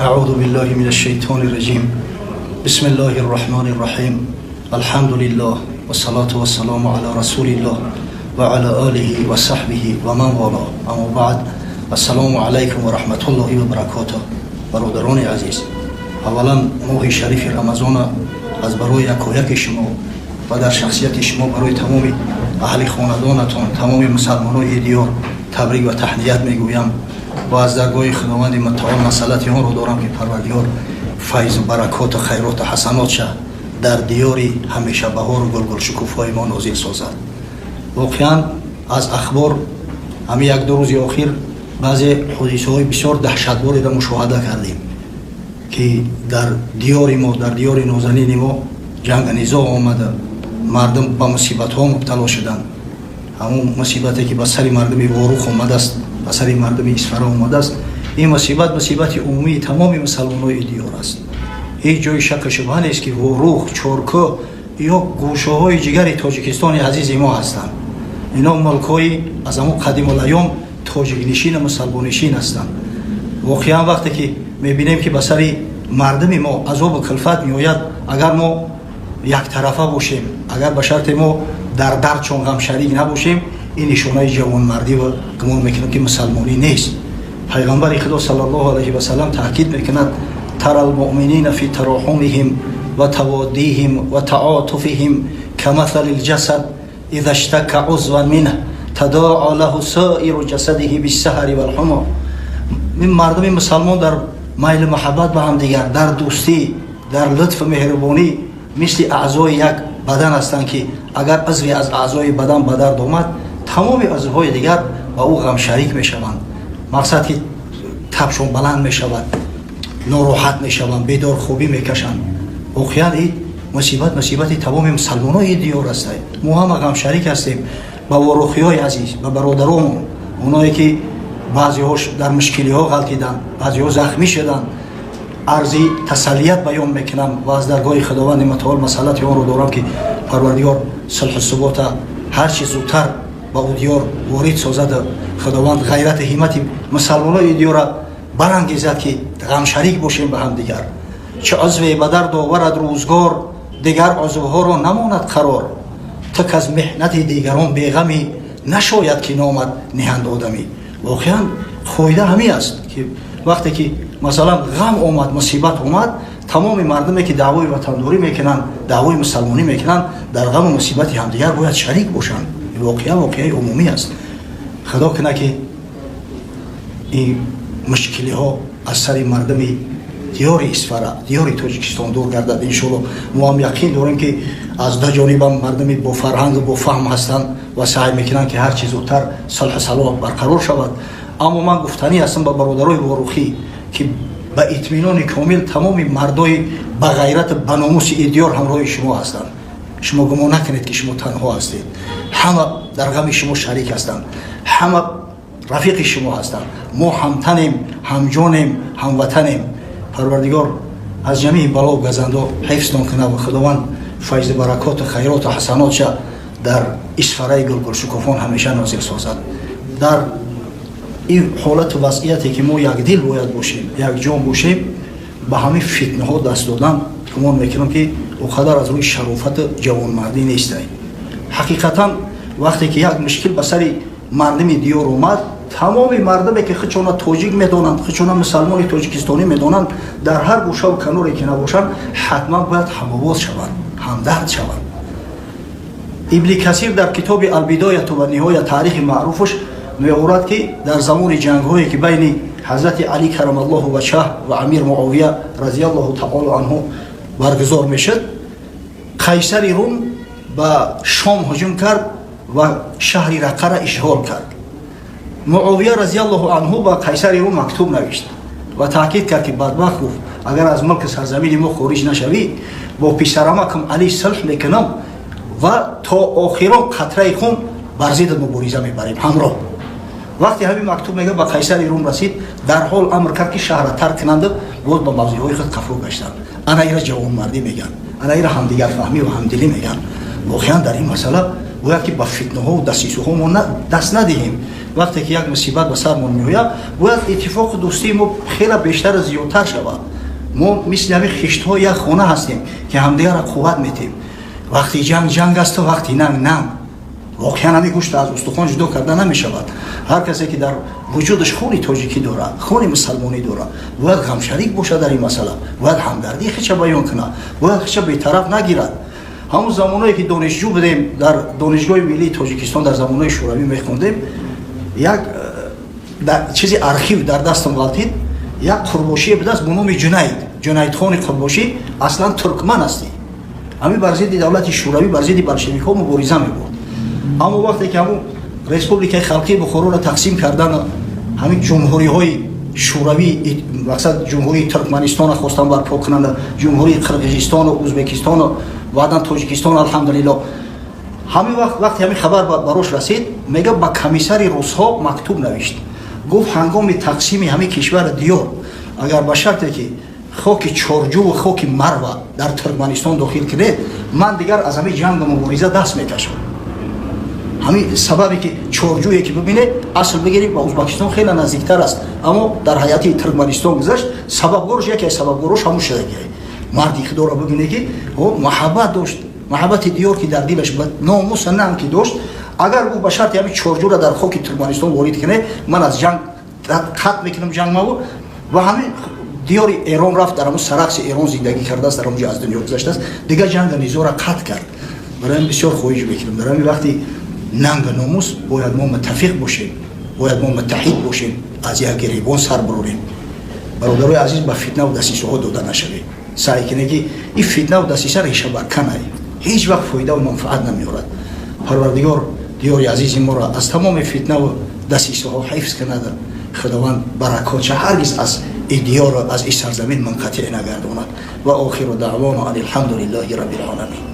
أعوذ بالله من الشيطان الرجيم. بسم الله الرحمن الرحيم. الحمد لله والصلاة والسلام على رسول الله وعلى آله وصحبه ومن والاه. اما بعد، السلام علیکم و رحمت الله و برکاته. برادران عزیز، اولا ماه شریف رمضان از برای یکایک شما و در شخصیت شما برای تمام اهل خاندانتان، تمام مسلمانان دیار تبریک و تهنیت میگویم و از درگاه خداوند متعال مسئلت آن رو دارم که پروردگار فیض و برکات و خیرات و حسنات شه در دیاری همیشه بهار و گلگل شکوفای ما نازل سازد. واقعا از اخبار همین یک دو روز اخیر بعضی حادثه های بسیار دهشتباری را مشاهده کردیم که در دیار ما، در دیار نازنین ما جنگ نزاع آمده، مردم به مصیبت ها مبتلا شدند. همون مصیبتی که به سر مردم واروخ آمده است، به سر مردم اصفهان آمده است، این مصیبت عمومی تمام مسلمانان دیار است. هیچ جای شک و شبهه نیست که واروخ، چرکو یا گوشه های جگر تاجیکستان عزیز ما هستند. اینا ملکای از همون قدیم الایام تاجیک نشین و مسلمان نشین هستند. واقعا وقتی که میبینیم که به سر مردم ما عذاب و کلفت میآید، اگر ما یک طرفه باشیم، اگر به شرط ما در درد چون غم شریک نباشیم، این نشانه جوانمردی و گمان میکنم که مسلمانی نیست. پیغمبر خدا صلی الله علیه و سلم تاکید میکند: تر المؤمنین فی تراحمهم و توادیهم و تعاطفهم کمثل الجسد اذا اشتكى عضوا منه تداعى له سائر جسده بالسهر والحمى. این مردم مسلمان در میل محبت به هم دیگر، در دوستی، در لطف و مهربانی مثل اعضای یک بدن هستند که اگر عضوی از اعضای بدن به درد آمد، تمام عضوهای دیگر با او غم شریک می شوند. مقصد که تبشون بلند می شود، ناراحت می شوند، بیدار خوبی می کشند. واقعا این مصیبت تمام مسلمانان دیار است. ما هم غم شریک هستیم با واروخی های عزیز، با برادران، اونایی که بعضی هاش در مشکلی ها غلطیدن، بعضی ها زخمی شدن. عرضی تسلیت بیان میکنم و از درگاه خداوند متعال مسئلت آن رو دارم که پروردگار صلح و ثبات هر چیز زودتر با او دیار وارد سازد. خداوند غیرت همت مسلمانان دیار برانگیزد که غم شریک باشیم به هم دیگر. چه عضوی به درد آورد روزگار، دیگر عضوها را نماند قرار. تک از محنت دیگران بیغمی، نشاید که نامد نهند آدمی. واقعا خویده همی است که وقتی که مثلا غم آمد، مصیبت آمد، تمام مردمی که دعوای وطنداری میکنن، دعوای مسلمانی میکنن، در غم و مصیبت همدیگر باید شریک باشند. واقعی عمومی است. خدا کنه که این مشکلی ها از سر مردمی دیار اصفهان، دیار تاجیکستان دور گردد. انشالله ما هم یقین داریم که از دو جانب مردمی با فرهنگ و با فهم هستند و سعی میکنن که هر چیز زودتر صلح و صلاح برقرار شود. اما من گفتنی هستم با برادرای واروخی که با اطمینان کامل تمام مردای با غیرت با ناموس دیار همراه شما هستند. شما گمان نکنید که شما تنها هستید. همه در غم شما شریک هستند، همه رفیق شما هستند. ما همتنیم، هم جانیم، هم وطنیم. پروردگار از جمیع بلا و گزنده حفظتان کنه و خداوند فیض برکات و خیرات و حسنات در اسفره گلگل شکوفان همیشه نازل سازد. در این حالت و وضعیتی که ما یک دل باید باشیم، یک جان باشیم، به همه فتنه ها دست دادن گمان میکنم که اونقدر از روی شرافت جوانمردی نیست. حقیقتا وقتی که یک مشکل به سر مردم دیار اومد، تمام مردمی که خودشون تاجیک میدونند، خودشون مسلمان تاجیکستانی میدونند، در هر گوشه و کناری که نباشند حتما باید هم‌آواز شوند، همدرد شوند. ابن کثیر در کتاب البدایه و نهایه تاریخ معروفش می‌گوید که در زمان جنگ‌هایی که بین حضرت علی کرم الله وجهه و امیر معاویه رضی الله تعالی عنه برگزار میشد، قیصر روم به شام هجوم کرد و شهر رقه را اشغال کرد. معاویه رضی الله عنه با قیصر روم مکتوب نوشت و تاکید کرد که بدبخت گفت اگر از ملک سرزمین ما خارج نشوی، با پسرمکم علی صلح میکنم و تا آخران قطره خون بر ضد مبارزه میبریم همراه. وقتی همین مکتوب میگه به قیصر روم رسید، در حال امر کرد که شهر ترک کنند، بود با موضوعهای خود قفو گشتند. انا ایرا جوانمردی میگن، انا ایرا همدیگر فهمی و همدلی میگن. واقعا در این مسئله باید که با فتنه ها و دسیسه ها ما دست ندهیم. вақте ки як мусибат ба сармон меояд бояд иттифоқу дӯстии мо хеле бештар зиёдтар шавад. мо мисли ҳамин хиштҳо як хона ҳастем ки ҳамдигарро қувват метем. вақти ҷанг асту вақти нанг воқеан ҳамин гӯшт аз устухон ҷудо карда намешавад. ҳар касе ки дар вуҷудаш хуни тоҷикӣ дорад, хуни мусалмонӣ дорад, бояд ғамшарик бошад дар ин масъала, бояд ҳамдардӣ хича баён кунад, бояд хича бетараф нагирад. ҳамун замоное ки донишҷӯ будем дар донишгоҳи миллии Тоҷикистон дар замонаи шӯравӣ мехондем, як чизи архив дар дастам ғалтид, як қурбошие будааст бо номи ҷунайдхони қурбошӣ, аслан туркман асти. ҳамин бар зидди давлати шӯравӣ, бар зидди болшевикҳо мубориза мебурд. аммо вақте ки ҳамун республикаи халқии Бухороро тақсим кардан, ҳамин ҷумҳуриҳои шӯравӣ мақсад ҷумҳурии Туркманистоно хостан барпо кунанд, ҷумҳурии Қирғизистону, Ӯзбекистону, баъдан Тоҷикистон, алҳамдулиллоҳ. ҳамин вақти ҳамин хабар барош расид, мега ба комиссари русҳо мактуб навишт. гуфт ҳангоми тақсими ҳамин кишвар диёр агар ба шарте ки хоки Чорҷуву хоки Марва дар Туркманистон дохил кунед, ман дигар аз ҳамин ҷангу мубориза даст мекашам. ҳамин сабабе ки Чорҷуе ки бибинед асл бигиред ба Ӯзбекистон хеле наздиктар аст, аммо дар ҳайати Туркманистон гузашт. сабабгорош яке аз сабабгорош ҳамун шудаги марди худоро бибинед ки муҳаббат дошт, муҳаббати диёр ки дар дилаш номуса нам ки дошт. агар ӯ ба шарти ҳамин Чорҷура дар хоки Туркманистон ворид кунед, ман аз ҷанг қатъ мекунам ҷангмаву ва ҳамин диёри Эрон рафт, дар ҳамун сарақси Эрон зиндагӣ кардааст, дар ҳамунҷо аз дунё гузаштааст, дигар ҷанга низора қатъ кард. барои ҳамин бисёр хоҳиш мекунам дар ҳамин вақти нанга номус бояд мо муттафиқ бошем, бояд мо муттаҳид бошем, аз як гиребон сар барорем. бародарои азиз, ба фитнаву дасисаҳо дода нашавем. саъй кунед ки ин фитнаву дасиса решабаркана ҳеҷ вақт фоидаву манфаат намеорад. парвардигор диёри азизи моро аз тамоми фитнаву дасисаҳо ҳифз кунад. худованд баракотша ҳаргиз аз ин диёру аз ин сарзамин мунқатиъ нагардонад. ва охиру даъвона ан алҳамдулиллаҳи раббил аламин.